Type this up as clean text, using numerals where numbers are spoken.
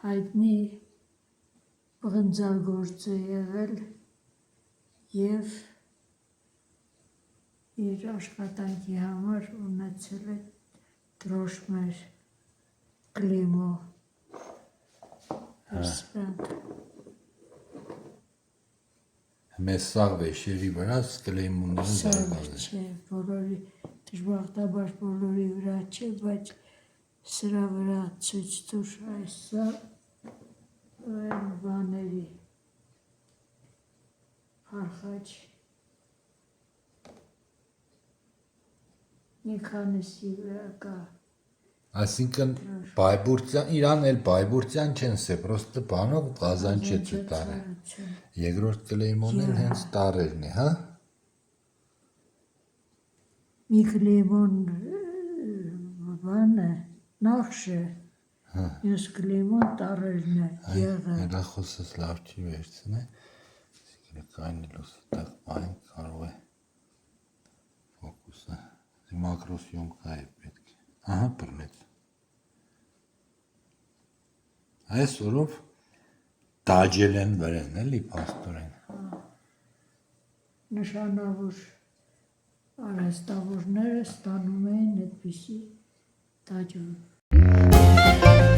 հայտնի բղնձագործ է եղել և իր աշխատանքի համար ունեցել է դրոշմեր Կլիմո Հերսբրանդ։ Մեզ սաղ վեշերի վրա Կլեյմոնները Սաղ չէ, բոլորի, դժբախտաբար բոլորի վրա չէ, բայց սրա վրա ցույց տուր այսա բաների Արխաչ մի քանիսի վրա կա։ Այսինքն Բայբուրդյան, իրան էլ Բայբուրդյան չեն սե, պրոստը բանով Ղազանչեցը տար է։ Երկրորդ Կլեյմոնն էլ հենց տարերն է, հա։ Մի Կլեյմոն բանը նախշ է, մյուս Կլեյմոն տարերն է եղել։ Հեռախոսս լավ չի վերցնե, կայնելուս տեղ այն կարող է ֆոկուսը, մակրոսյոմկա է պետք է, ահա բռնեց։ Այս օրով դաջել են վրեն, էլի պաստորեն։ Նշանավոր արհեստավորները ստանում էին այդպիսի դաջում։